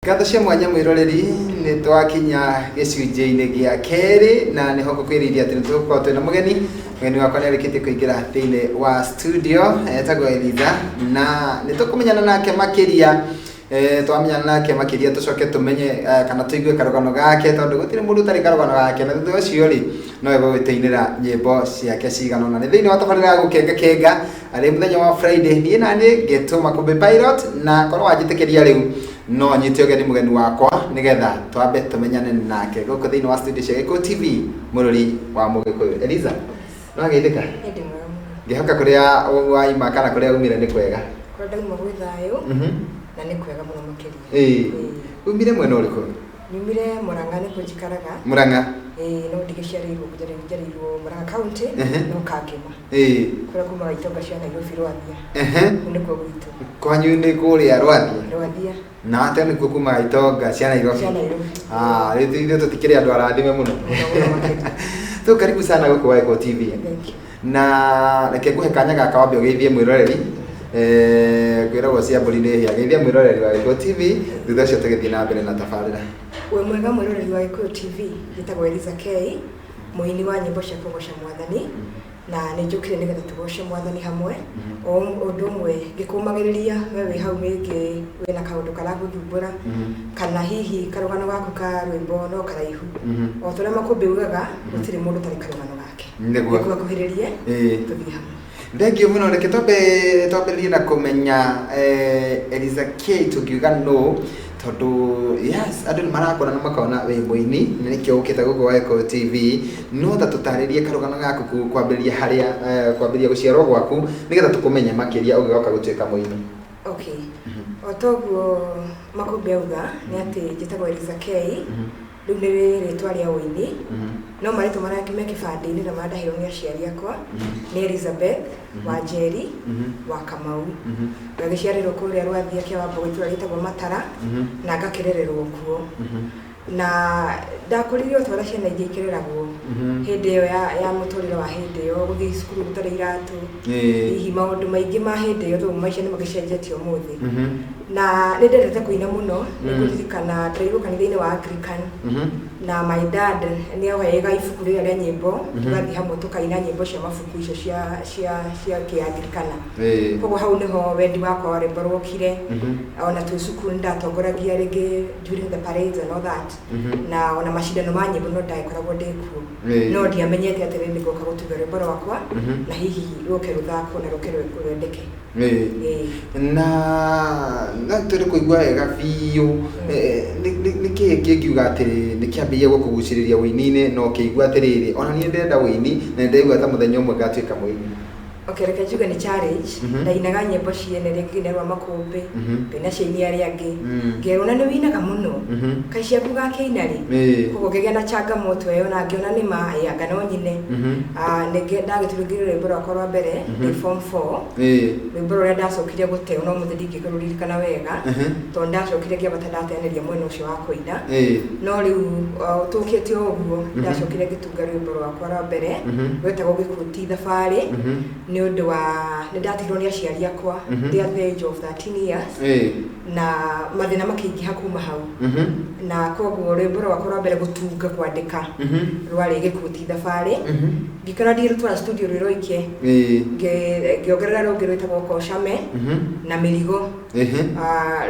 Gatho cia mwanya mwiroreri ni twakinya gicunjĩ-inĩ gĩa kerĩ na nĩ ho ngũkwĩrĩria atĩ nĩ tũgũkorwo twĩna mũgeni wakwa nĩ arĩkĩtie kũingĩra thĩinĩ wa studio etagwo Eliza na nĩ tũkũmenyana nake makĩria twamenyana nake makĩria tũcoke tũmenye kana tũigue karũgano gake tondũ gũtirĩ mũndũ ũtarĩ karũgano gake na thutha ũcio rĩ no egũgĩtũinĩra nyĩmbo ciake cigana ũna nĩ thĩinĩ wa tabarĩra ya gũkengakenga arĩ mũthenya wa Friday niĩ na nĩ Ngetũ Makũmbĩ Pilot na korwo wanjĩtĩkĩria rĩu no nyite ũgeni mũgeni wakwa nĩgetha twambe tũmenyane nake gũkũ thĩinĩ wa studio cia Gĩkũyũ TV mũrũri wa Mũgĩkũyũ. Eliza no geithĩka ngĩhoka kũrĩa waima kana kũrĩa umire nĩ kwega kwa ndauma gwĩ thayũ na nĩ kwega mũno makĩria. Umire mwena ũrĩkũ? Nyumire Mũrang'a nĩkuo njikaraga. Mũrang'a? No ndigĩciarĩirwo njarirwo Mũrang'a kaunti no Kangema. Kũrĩa kumaga itonga cia Nairobi Rwathia. Nĩkuo gwitũ. Kwanyu nĩ kũrĩa Rwathia? Rwathia. Na hata nĩkuo kumaga itonga cia Nairobi? Cia Nairobi. Rĩu tũtikĩrĩ andũ arathime mũno. So karibu sana gũkũ wa Gĩkũyũ TV. Thank you. Na reke ngũhe kanya gaka wambe ũgeithie mwĩroreri kwĩragwo cia mbũri nĩ hĩa geithia mwĩroreri wa Gĩkũyũ TV thutha ũcio tũgĩthiĩ na mbere na tabarĩra. We mwega mwĩroreri wa Gĩkũyũ TV njĩtagwo Eliza K mũini wa nyĩmbo cia kũgoca Mwathani na nĩ njũkire nĩgetha tũgoce Mwathani hamwe o ũndũ ũmwe ngĩkũmagĩrĩria we wĩ hau rĩngĩ wĩna kaũndũ karagũthumbũra kana hihi karũgano gaku ka rwĩmbo no karaihu o ta ũrĩa Makũmbĩ ugaga gũtirĩ mũndũ ũtarĩ karũgano gake nĩguo ngũkuhĩrĩrie tũthiĩ hamwe. Thank you mũno reke twambĩrĩrie na kũmenya Eliza K tũngiuga no tondũ yes andũ nĩ marakora na makona wĩ mũini na nĩkĩo ũkĩte gũkũ wa Gĩkũyũ TV no ta tũtarĩrie karũgano gaku kwambĩrĩria harĩa kwambĩrĩria gũciarwo gwaku nĩgetha tũkũmenye makĩria ũgĩoka gũtuĩka mũini. Okay. O toguo Makũmbĩ auga nĩ atĩ njĩtagwo Eliza K rĩu nĩ rĩtwa rĩa ũini no marĩtwa marĩa me kĩbandĩ-inĩ na mandahĩrwo nĩ aciari akwa nĩ Elizabeth Wanjeri wa Kamau ngagĩciarĩrwo kũrĩa Rwathia Kĩwambũgũ itũũra rĩtagwo Matara na ngakĩrererwo kuo na ndakũrire o ta ũrĩa ciana ingĩ ikĩreragwo hĩndĩ ĩyo ya mũtũrĩre wa hĩndĩ ĩyo gũthiĩ cukuru gũtarĩ iratũ hihi maũndũ maingĩ ma hĩndĩ ĩyo tondũ maica nĩ magĩcenjetie ũmũthĩ na nĩ ndendete kũina mũno nĩ kũririkana ndairwo kanitha-inĩ wa Anglican na my dad nĩ ahoyaga ibuku rĩrĩa rĩa nyĩmbo tũgathiĩ hamwe tũkaina nyĩmbo cia mabuku icio cia kĩanglikana koguo hau nĩho wendi wakwa wa rwĩmbo rwokire ona twĩ cukuru nĩ ndatongoragia rĩngĩ during the parades and all that na ona macindano ma nyĩmbo no ndagĩkoragwo ndĩkuo no ndiamenyete atĩ rĩrĩ nĩgũka gũtuga rwĩmbo rwakwa na hihi rũke rũthakwo na rũke rwendeke. Na tũrĩ kũigua wega biũ nĩkĩĩ kĩngiuga atĩrĩ nĩ kĩambĩrĩria gũkũgucĩrĩria ũini-inĩ no kĩigua atĩrĩrĩ ona niĩ ndĩrenda ũini na ndĩraigua ta mũthenya ũmwe ngatuĩka mũini. Okay, reke njuge nĩ challenge ndainaga nyĩmbo ciene rĩngĩ nĩrwa Makũmbĩ kwĩna cia aini arĩa angĩ ngerwo na nĩ wĩinaga mũno kaĩ ciaku gakĩina rĩ koguo ngĩgĩa na changamoto ĩyo na ngĩona nĩ ma anga no nyine ndagĩtũrũngire rwĩmbo rwakwa rwa mbere ndĩ form 4 rwĩmbo rũrĩa ndacokire gũteo no mũthĩ ndingĩrũririkana wega tondũ ndacokire ngĩambata ndateanĩria mwena ũcio wa kũina no rĩu tũkĩte ũguo ndacokire ngĩtunga rwĩmbo rwakwa rwa mbere rwetagwo Gĩkũyũ ti thabarĩ nĩ ũndũ wa nĩ ndatigirwo nĩ aciari akwa at the age of 13 years na mathĩna makĩingĩha kuma hau na koguo rwĩmbo rwakwa rwa mbere gũtunga kwandĩka rwarĩ Gĩkũyũ ti thabarĩ ngĩkora ndirutwara studio rwĩ roike ngĩongerera rũngĩ rwĩtagwo Kocame na Mĩrigo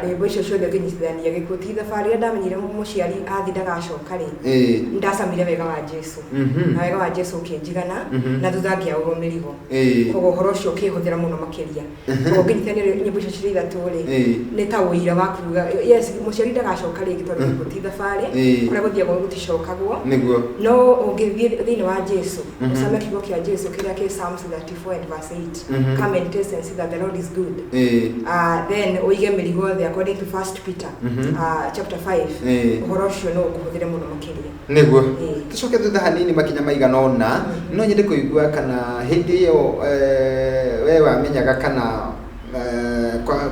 rwĩmbo icio ciothe ngĩnyitithania Gĩkũyũ ti thabarĩ rĩrĩa ndamenyire mũciari athi ndagacoka rĩ ndacamire wega wa Jesũ na wega wa Jesũ ũkĩnjigana na thutha ngĩaũrwo Mĩrigo koguo ũhoro ũcio ũkĩhũthĩra mũno makĩria koguo ngĩnyitithania nyĩmbo icio cirĩ ithatũ rĩ nĩ ta ũira wa kuuga yes mũciari ndagacoka rĩngĩ tondũ Gĩkũyũ ti thabarĩ kũrĩa gũthiagwo gũticokagwo no ũngĩthiĩ thĩinĩ wa Jesũ ũcame kiugo kĩa Jesũ kĩrĩa kĩ Psalms 34 and verse 8 come and taste and see that the Lord is good then uige Mĩrigo the according to 1 Peter chapter 5 ũhoro ũcio no ũkũhũthĩre mũno makĩria nĩguo tũcoke thutha hanini makinya maigana ũna no nyende kũigua kana hĩndĩ ĩyo we wamenyaga kana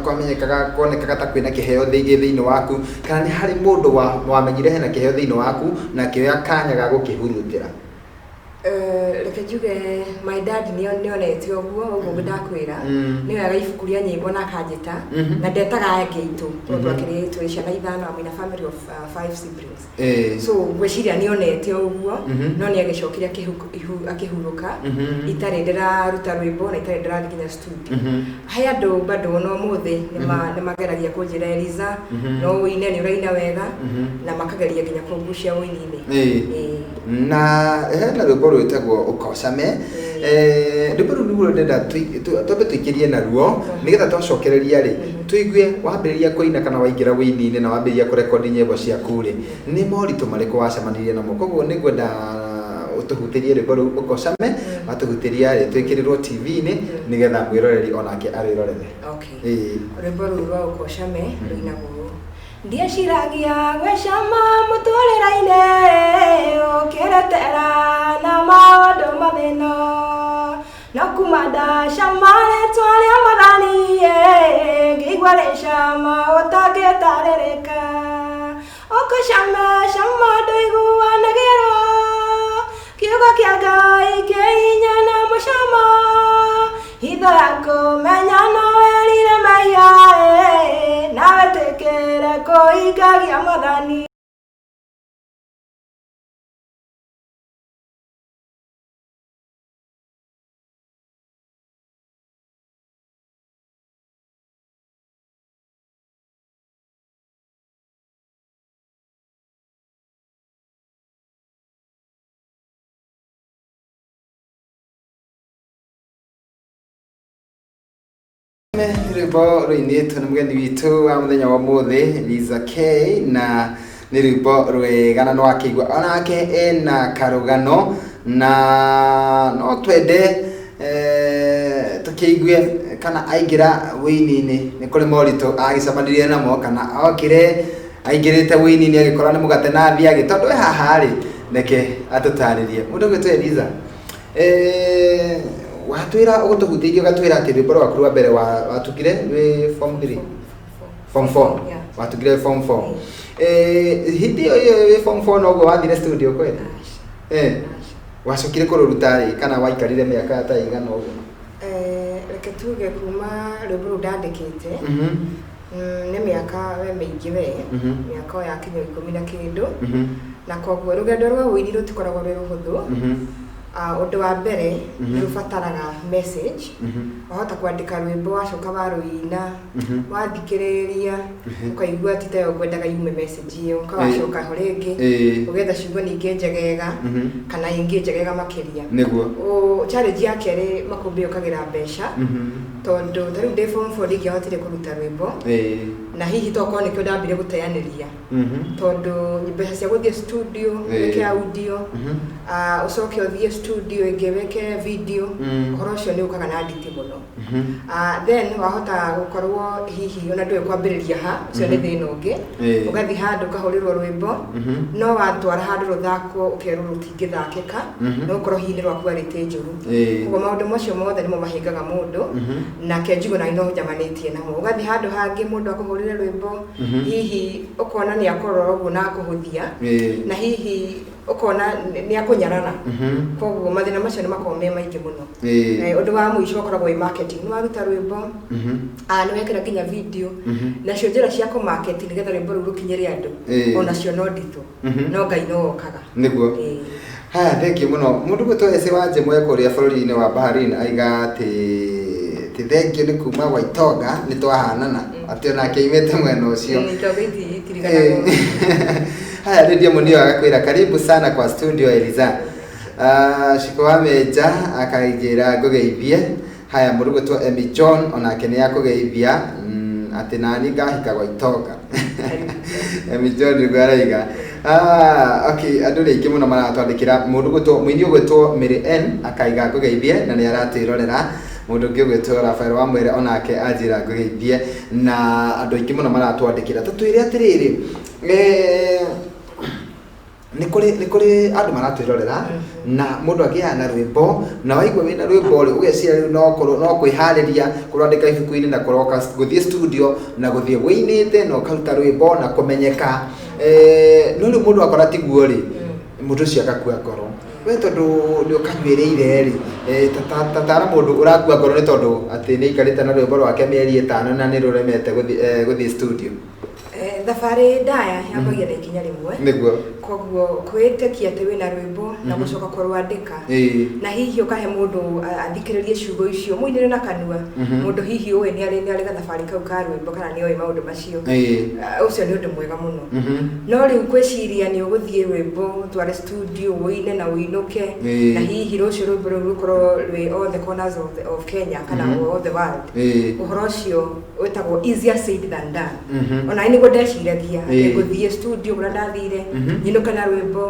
kwamenyekaga kuonekaga ta kwĩna kĩheo thĩinĩ waku kana nĩ harĩ mũndũ wamenyire hena kĩheo thĩinĩ waku na kĩoya kanya ga gũkĩhurutĩra? Reke njuge my dad nionete ũguo ũguo ndakwĩra nĩ wega ibuku rĩa nyĩmbo na kanjĩta na ndetaga ngĩitũ tondũ akĩrĩ twĩ ciana ithano I'm in a family of 5 siblings so ngwĩciria nionete ũguo no nĩ agĩcokire akĩhurũka itarĩ ndĩraruta rwĩmbo na itarĩ ndĩrathiĩ nginya studio he andũ bado no mũthĩ nĩ mageragia kũnjĩra Eliza no wĩine nĩ ũraina wega na makageria nginya kũngucia wĩini-inĩ na hena rwĩmbo rwĩtagwo ũkocame rwĩmbo rũu nĩguo ndenda twambe tũingĩrie naruo nĩgetha twacokereria rĩ tũigue wambĩrĩria kũina kana waingĩra wĩini-inĩ na wambĩrĩria kũrekondi nyĩmbo ciaku rĩ nĩ moritũ marĩkũ wacemanirie namo koguo nĩngwenda ũtũhutĩrie rwĩmbo rũu ũkocame watũhutĩria rĩ twĩkĩrĩrwo TV-inĩ nĩgetha mwĩroreri onake arwĩrorere. Rwĩmbo rũu rwa ũkocame rũinagwo ndieciragia gwĩcama mũtũrĩre-inĩ ũkĩretera na maũndũ mathĩna no kuma ndacama rĩtwa rĩa Mwathani ngĩigua rĩcama ũtangĩtarĩrĩka ũkocame cama ndũiguanagĩrwo kiugo kĩa Ngai kĩhinya na mũcamo hitho ya kũmenya no werire mehia nawe tĩkĩre kũhingagia Mwathani. Rwĩmbo rũinĩtwo nĩ mũgeni witũ wa mũthenya wa ũmũthĩ Eliza K na nĩ rwĩmbo rwega na nĩwakĩigua onake ena karũgano na no twende tũkĩigue kana aingĩra wĩini-inĩ nĩ kũrĩ moritũ agĩcemanirie namo kana okire aingĩrĩte wĩini-inĩ agĩkora nĩ mũgate na thiagĩ tondũ haha rĩ neke atũtarĩrie mũndũ gwĩtwo Eliza watwĩra ũgũtũhutĩirie ũgatwĩra atĩ rwĩmbo rwaku rwa mbere watugire wĩ form 3 form 4 watugire form 4 hĩndĩ ĩyo wĩ form 4 noguo wathire studio kweli wacokire kũrũruta rĩ kana waikarire mĩaka ta igana ũguo reke tuge kuma rwĩmbo rũu ndandĩkĩte nĩ mĩaka mĩingĩ we mĩaka ya kinya 10 na kĩndũ na koguo rũgendo rwa wĩini rũtikoragwo rwĩ rũhũthũ ũndũ wa mbere rũbataraga message wahota kwandĩka rwĩmbo wacoka warũina wathikĩrĩria ũkaigua ti tayo ngwendaga yume message ĩyo ũkacoka ho rĩngĩ ũgetha ciugo ningĩ njegega kana ingĩ njegega makĩria nĩguo challenge ya kerĩ makũmbĩ ũkagĩra mbeca tondũ tarĩu ndĩ form 4 ndingĩahotire kũruta rwĩmbo na hihi tokorwo nĩkĩo ndambire gũteanĩria tondũ mbeca cia gũthiĩ studio weke audio ũcoke ũthiĩ studio ĩngĩ weke video ũhoro ũcio nĩ ũkaga na nditi mũno then wahota gũkorwo hihi ona ndũĩ kwambĩrĩria ha ũcio nĩ thĩna ũngĩ ũgathiĩ handũ ũkahũrĩrwo rwĩmbo no watwara handũ rũthakwo ũkerwo rũtingĩthakĩka no ũkorwo hihi nĩ rwaku arĩte njũru koguo maũndũ macio mothe nĩmo mahingaga mũndũ nake njigo na ino njamanĩtie namo ũgathiĩ handũ hangĩ mũndũ akũhũrĩre rwĩmbo hihi ũkona nĩ akorora ũguo na kũhũthia na hihi ũkona nĩ akũnyarara koguo mathĩna macio nĩ makoragwo me maingĩ mũno ũndũ wa mũico ũkoragwo wĩ marketing nĩ waruta rwĩmbo nĩ wekĩra nginya video nacio njĩra cia kũmarket nĩgetha rwĩmbo rũu rũkinyĩre andũ onacio no nditũ no Ngai no okaga nĩguo haya thengiũ mũno mũndũ gwĩtwo Ese wa Njemwe kũrĩa bũrũri-inĩ wa Bahrain aiga atĩ thengiũ nĩ kuma Gwaitoga nĩ twahanana atĩ onake aimĩte mwena ũcio haya ndio munio agakwĩra karibu sana kwa studio Eliza Shiko wa Meja akaigĩra ngũgeithie haya mũndũ gwĩtwo Emmy John onake nĩ akũgeithia atĩ nani ngahika Gwaitoga Emmy John nĩguo araiga okay andũ rĩngĩ mũno maratwandĩkĩra mũndũ gwĩtwo mũini gwĩtwo Mary N akaiga ngũgeithie na nĩ aratwĩrorera mũndũ ũngĩ gwĩtwo Rafael wa Mwere onake anjĩra ngũgeithie na andũ aingĩ mũno maratwandĩkĩra tũtwĩre atĩrĩrĩ nĩ kũrĩ andũ maratwĩrorera na mũndũ agĩaga na rwĩmbo na waigua wĩna rwĩmbo rĩ ũgeciria rĩu no kwĩharĩria kũrwandĩka ibuku-inĩ na kũroka gũthiĩ studio na gũthiĩ wĩinĩte na ũkaruta rwĩmbo na kũmenyeka no rĩu mũndũ akora tiguo rĩ mũndũ ũcio agakua ngoro we tondu ni ukanywereire ri tatara mundu urakua ngoro ni tondu ati ni ikarite na rwimbo rwake mieri 5 na ni ruremete guthi studio thabarĩ ndaya yambagia na ikinya rĩmwe nĩguo koguo kwĩtĩkia atĩ wĩna rwĩmbo na gũcoka kũrwandĩka na hihi ũkahe mũndũ athikĩrĩrie ciugo icio mũinĩre na kanua mũndũ hihi ũĩ nĩ arĩ gathabarĩ kau ka rwĩmbo kana nĩ oĩ maũndũ macio ũcio nĩ ũndũ mwega mũno no rĩu gwĩciria nĩ ũgũthiĩ rwĩmbo tware studio ũine na ũinũke na hihi rũciũ rwĩmbo rũu rũkorwo rwĩ all the corners of Kenya kana all the world ũhoro ũcio wĩtagwo easier said than done ona nĩ ndeciragia ngũthiĩ studio kũrĩa ndathire nyinũka na rwĩmbo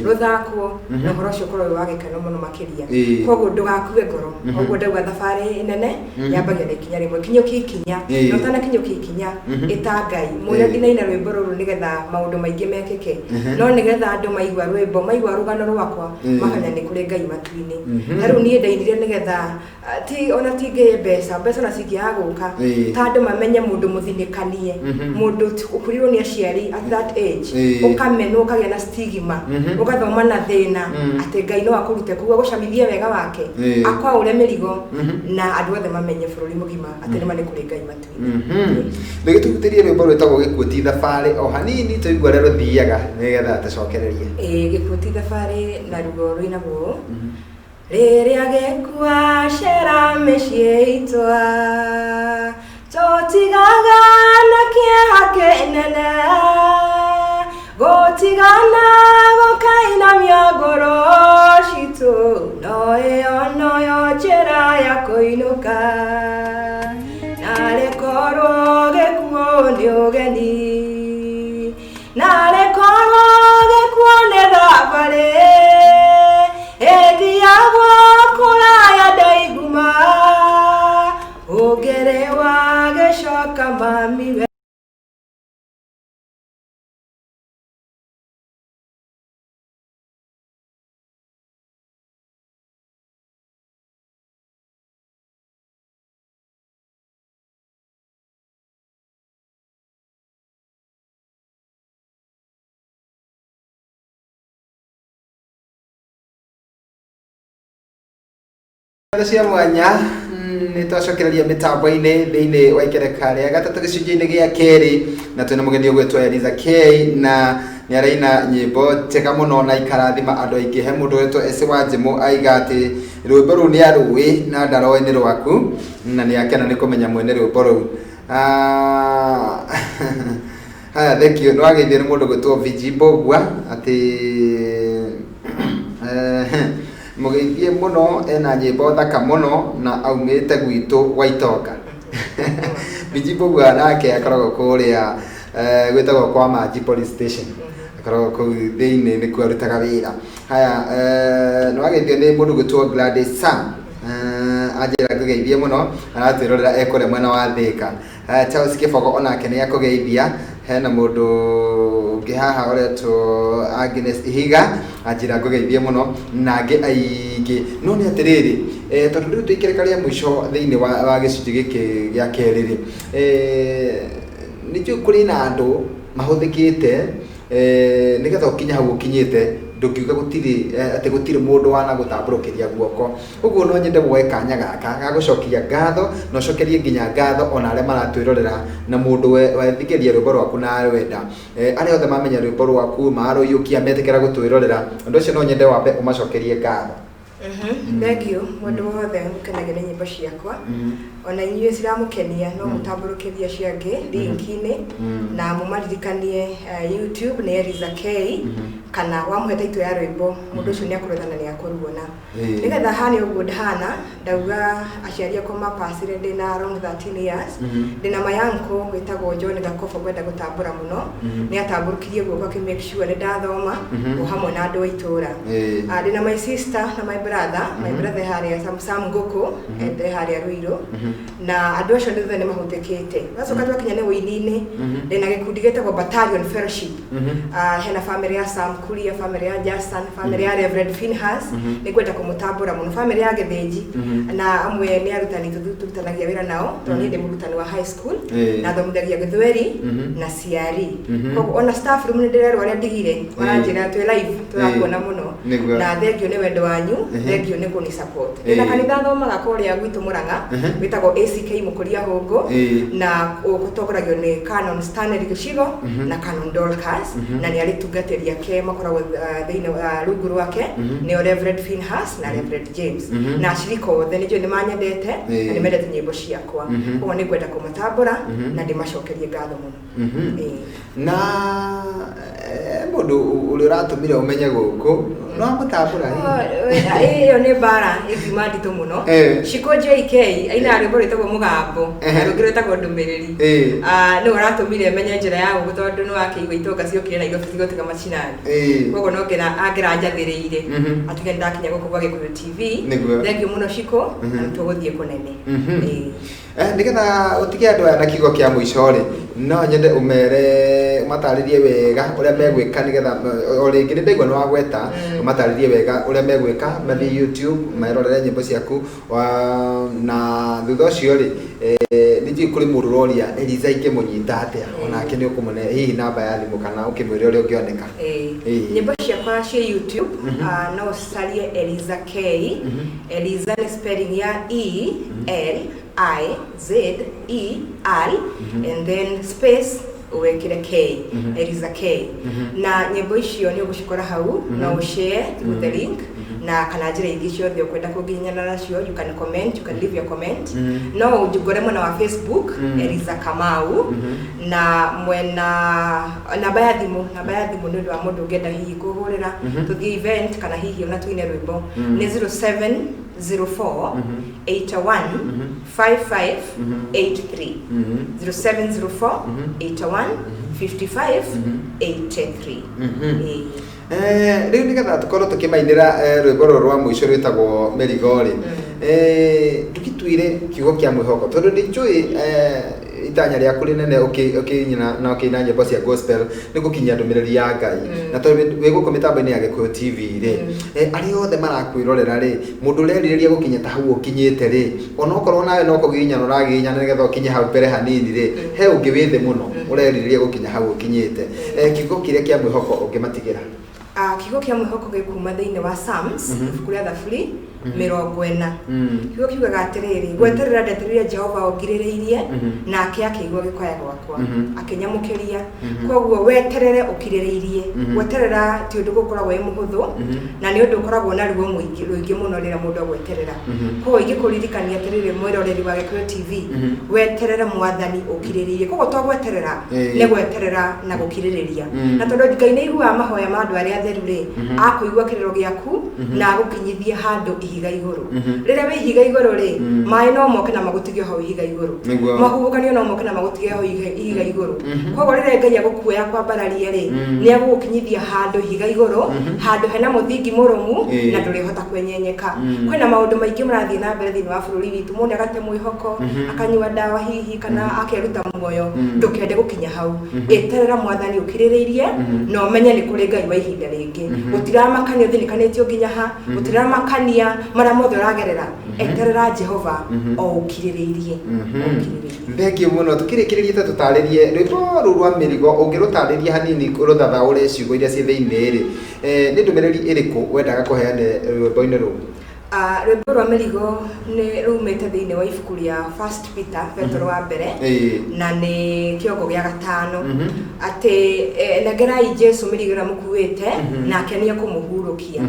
rũthakwo na ũhoro ũcio ũkorwo wĩ wa gĩkeno mũno makĩria koguo ndũgakue ngoro koguo ndauga thabarĩ nene yambagia na ikinya rĩmwe kinyũkia ikinya no ũtanakinyũkia ikinya ĩta Ngai mwĩre ndinaina rwĩmbo rũrũ nĩgetha maũndũ maingĩ mekĩke no nĩgetha andũ maigua rwĩmbo maigua rũgano rwakwa makanya nĩ kũrĩ Ngai matu-inĩ na rĩu niĩ ndainire nĩgetha ona tingĩhe mbeca na cingĩaga gũka ta andũ mamenye mũndũ mũthinĩkanie mũndũ ũkurirwo nĩ aciari at that age ũkamenwo ũkagĩa na stigma ũgathoma na thĩna atĩ Ngai no akũrute kuo gũcamithia wega wake akwaũre mĩrigo na andũ othe mamenye bũrũri mũgima atĩ nĩ marĩ kũrĩ Ngai matu-inĩ ndĩgĩtũgũtĩrie rwĩmbo rwĩtagwo gĩkuũ ti thabarĩ o hanini tũigua ũrĩa rũthiaga nĩgetha tũcokererie gĩkuũ ti thabarĩ na rugo rũinagwo rĩrĩa gĩkuũ cera mĩciĩ itwa tũtigaga na kĩeha kĩnene gũtigana gũkainamia ngoro citũ no ĩyo noyo njĩra ya kũinũka narekorwo gĩkuũ nĩ ũgeni narekorwo gĩkuũ nĩ thabarĩ ĩthiagwo kũraya ndaiguma ũngerewa gĩcoka mami cia mwanya nĩ twacokereria mĩtambo-inĩ thĩinĩ wa ikereka rĩa gatatũ gĩcunjĩ-inĩ gĩa kerĩ na twĩna mũgeni ũgwĩtwo Eliza K na nĩ araina nyĩmbo njega mũno na ikarathima andũ aingĩ he mũndũ wetwo Ese Wanjĩmũ aiga atĩ rwĩmbo rũu nĩ arũĩ na ndaroĩ nĩ rwaku na nĩ akena nĩ kũmenya mwene rwĩmbo rũu haya thengio nĩ wageithio nĩ mũndũ gwĩtwo Vigi Mbũgua atĩ mugeithie muno ena nyĩmbo thaka muno na aumĩte gwitũ Waitonga Vigi Mbũgua nake akoragwo kũrĩa gwĩtagwo kwa Manji police station akoragwo kũu thĩinĩ nĩkuo arutaga wĩra haya nĩ wageithio nĩ mũndũ gwĩtwo Gladys Sam anjĩra ngũgeithie mũno aratwĩrorera ekũrĩa mwena wa Thĩka Charles Kĩbogo onake nĩ akũgeithia hena mũndũ ũngĩ haha ũretwo Agnes Ihiga anjĩra ngũgeithie mũno na angĩ aingĩ no nĩ atĩrĩrĩ tondũ rĩu tũikereka rĩa mũico thĩinĩ wa gĩcunjĩ gĩkĩ gĩa kerĩ rĩ nĩ njũĩ kũrĩ na andũ mahũthĩkĩte nĩgetha ũkinya hau ũkinyĩte ndũngiuga gũtirĩ mũndũ wanagũtambũrũkĩria guoko ũguo no nyende woe kanya gaka gagũcokia ngatho na ũcokerie nginya ngatho ona arĩa maratwĩrorera na mũndũ wethikĩria rwĩmbo rwaku na arwenda arĩa othe mamenya rwĩmbo rwaku marũiyũkia metĩkĩra gũtwĩrorera ũndũ ũcio no nyende wambe ũmacokerie ngatho thengio mũndũ wothe ũkenagĩra nyĩmbo ciakwa ona inyuĩ ciramũkenia no mũtambũrũkĩria ciangĩ linki-inĩ na mũmaririkanie YouTube nĩ Eliza K kana wamũhe taitũ ya rwĩmbo mũndũ ũcio nĩ akũrũtha na nĩ akũruona nĩgetha hana ũguo ndahana ndauga aciari akwa mapacire ndĩna around 13 years ndĩna mayanko wĩtagwo John Gakobo gwenda gũtambũra mũno nĩ atambũrũkirie guoko akĩ make sure nĩ ndathoma o hamwe na andũ a itũra ndĩna my sister na my brother harĩa Sam Ngũkũ harĩa Rũirũ na andũ acio nĩ mahũthĩkĩte gacoka twakinya nĩ wĩini-inĩ ndĩna gĩkundi gĩtagwo Battalion Fellowship hena family ya Sam Kuria, family ya Justin, family ya Reverend Finhas ni kwenda kumutambura muno, family ya Gebeji na amwe ni arutani tutanagia wira nao toni ndi murutani wa high school na thomuthagia Githweri na CRE koguo ona staff room ndirero aria ndigire maranjira twi live turakuona muno na thengio ni wendo wanyu thengio ni kuni support ina kanitha thomaga kuria gwitu Muranga witagwo ACK Mukuria Hongo na gutogoragio ni Canon Stanley Gicigo na Canon Dorcas na ni ari tungateria ke makoragwo thiine wa rungu rwake ni Reverend Finhas na Reverend James na shiriko othe ni jo ni manyendete na ni mendete nyimbo ciakwa koguo ni kwenda kumutambura na ndimacokerie ngatho muno na mundu uri ratumire umenye guku no mutambura iyo ni bara igimandi to muno Shiko JK aina ari bori tagwo mugambo rugire tagwo ndumiriri no ratumire menye njira ya gutondu no akigwa itoka ciokire na igofi tigotiga machinani koguo no ngena agira njathiriire atuge ndakinya guku Gikuyu TV thank you muno Shiko na tuguthie kunene nigetha utige andu aya na kigo kia muico ri no nyende umere mataririe wega uria megwika nigetha o ringi ni ndaigwa no wagweta mataririe wega uria megwika mathi YouTube mairorere nyimbo ciaku na thutha ucio ri niji kuri mururoria Eliza ingimunyita atia onake ni ukumune hihi namba ya thimu kana ukimwire uria ungioneka nyimbo ciakwa cia YouTube no sarie Eliza K Eliza ni spelling ya ELIZER and then space uwekire K Eliza K na nyimbo icio ni ugucikora hau na ushare with the link na kana njira ingi ciothe ukwenda kuginyana nacio you can comment, you can leave your comment no ujugore mwana wa Facebook Eliza Kamau na mwena namba ya thimu ni ndu wa mundu ngenda hihi kuhurira tuthie event kana hihi ona tuine rwimbo ni 0704 81 55 83 0704 81 55 83 riu nigetha tukorwo tukimainira rwimbo rwa muico rwitagwo Merigori tukituire kiugo kia mwihoko tondu ndicui itanya riaku rinene ukinyina na ukina nyimbo cia gospel ni gukinya ndumiriri ya Ngai na tondu wiguko mitambo-ini ya Gikuyu TV ri ari othe marakwirorera ri mundu urerireria gukinya ta hau ukinyite ri ona ukorwo nawe no kuginya no raginya nigetha ukinye hau mbere hanini ri he ungi withe muno urerireria gukinya hau ukinyite kiugo kiria kia mwihoko ungimatigira kiugo kia mwihoko gikuma thiine wa Psalms ibuku ria Thaburi 40 kiugo kiugaga atiriri gweterera ndeterere Jehova ongirireirie nake akigwa gikoya gwakwa akinyamukiria koguo weterere ukirireirie gweterera ti undu gukoragwo muhuthu na ni undu ukoragwo na ruo muingi muno rira mundu gweterera koguo ingikuririkania atiriri mwiroreri wa Gikuyu TV weterere mwathani ukirireirie koguo to gweterera ni gweterera na gukirireria na tondu Ngai ni igua mahoya ma andu aria atheru ri akuigwa kiriro giaku na gukinyithie handu ihiga iguru rira we ihiga iguru ri mai no moke na magutige ho ihiga iguru mahubukanio no moke na magutige ho ihiga iguru koguo rira Ngai agukuoya kwa bararie ri ni agukinyithia handu ihiga iguru handu hena muthingi murumu na ndurihota kwenyenyeka kwina maundu maingi marathie na mbere thiini wa bururi witu mundu agate mwihoko akanyua dawa hihi kana akeruta muoyo ndukende gukinya hau eterera mwathani ukirireirie no menye ni kuri Ngai wa ihinda ringi gutiramakania thinikanitio nginya ha gutiramakania mara mothe ragerera eterera Jehova o ukirireirie thank you muno tukirikiririe tutaririe rwimbo rwa Mirigo ungirutariria hanini ruthatha uri ciugo iria ci thiini ri ni ndumiriri iriku wendaga kuheane rwimbo-ini ru rwimbo rwa Mirigo ni rumite thiini wa ibuku ria First Peter Petro wa mbere na ni kiongo gia 5 ati negerai Jesu mirigira mukuite nake ni akumuhurukia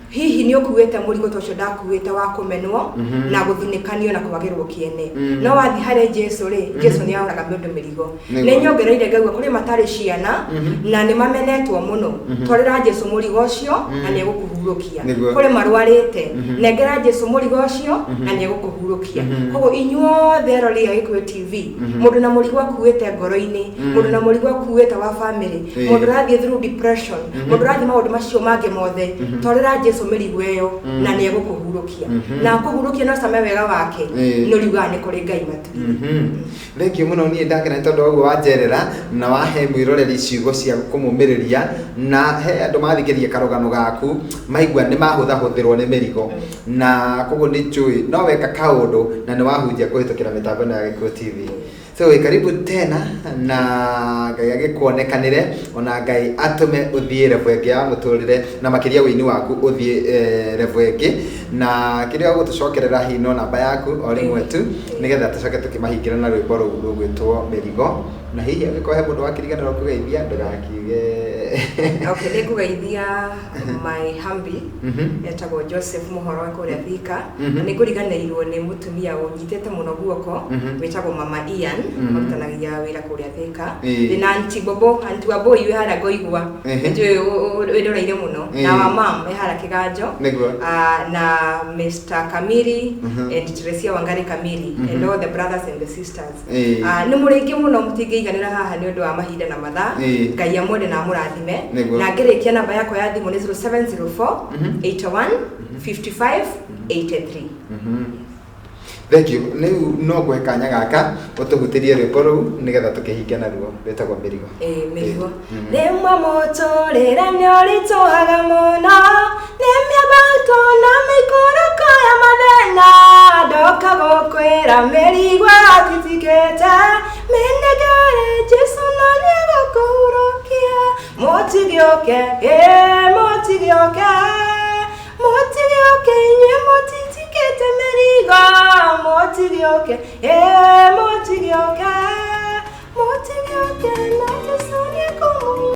hihi ni ukuwete murigo tocio ndakuwete wa kumenwo na guthunikanio na kwagirwo kiene no wathi hare Jesu ri Jesu ni ahoraga mundu mirigo ni nyongereire Ngai kuri matari ciana na ni mamenetwo muno twarira Jesu murigo ucio na ni gukuhurukia kuri marwarite negera Jesu murigo ucio na ni gukuhurukia koguo inyuothe rori ya Gikuyu TV mundu na murigo akuwete ngoro-ini mundu na murigo akuwete wa family mundu rathie through depression mundu rathie maundu macio mange mothe twarira Jesu Jesu mĩrigo ĩyo na nĩ egũkũhurũkia na kũhurũkia no same wega wake no riuga nĩ kũrĩ Ngai matu. Thengiũ mũno niĩ ndakena tondũ ũguo wanjerera na wahe mwĩroreri ciugo cia kũmũmĩrĩria na he andũ mathikĩrĩria karũgano gaku maigua nĩ mahũthahũthĩrwo nĩ mĩrigo na koguo nĩ njũĩ no weka kaũndũ na nĩ wahunjia kũhĩtũkĩra mĩtambo ya Gĩkũyũ TV. So karibu tena na Ngai agĩkuonekanĩre ona Ngai atũme ũthiĩ level ĩngĩ ya mũtũrĩre na makĩria wĩini waku ũthiĩ level ĩngĩ na kĩrĩa ũgũtũcokerera hihi no namba yaku o rĩmwe tu nĩgetha tũcoke tũkĩmahingĩra na rwĩmbo rũu rũgwĩtwo mĩrigo na hihi angĩkorwo he mũndũ wakĩriganĩrwo kũgeithia ndũgakiuge. Okay, nĩ kũgeithia my humbi etagwo Joseph Muhoro kũrĩa Thika na nĩ kũriganĩirwo nĩ mũtumia ũnyitĩte mũno guoko wĩtagwo Mama Ian mũrutanagia wĩra kũrĩa Thika na Aunty Bobo Aunty Wambui wĩ harĩa Ngoigua nĩnjũĩ wĩndoreire mũno na wa mam wĩ harĩa Kĩganjo na Mr. Kamiri and Teresia Wangari Kamiri and all the brothers and the sisters. Nĩ mũrĩngĩ mũno mũtingĩiganĩra haha nĩ ũndũ wa mahinda na mathaa. Ngai amwende na amũrathime na ngĩrĩkia namba yakwa ya thimũ nĩ 0704 81 55 83. Thank you. No ngwe kanya gaka ũtũhutĩrie rwĩmbo rũu nĩgetha tũkĩhinge naruo rwĩtagwo mĩrigo. Mĩrigo. Rĩmwe mũtũrĩre nĩ ũritũhaga mũno nĩ mĩabatũ na mĩikũrũko ya mathĩna ndoka gũkwĩra mĩrigo yatitikĩte mĩnegere Jesu no nĩ egũkũhurũkia mũtigĩũke mũtigĩũke mũtigĩũke inyuĩ mũtitikĩte mĩrigo mũtigĩũke mũtigĩũke mũtigĩũke na Jesu nĩ ekũmũhurũkia.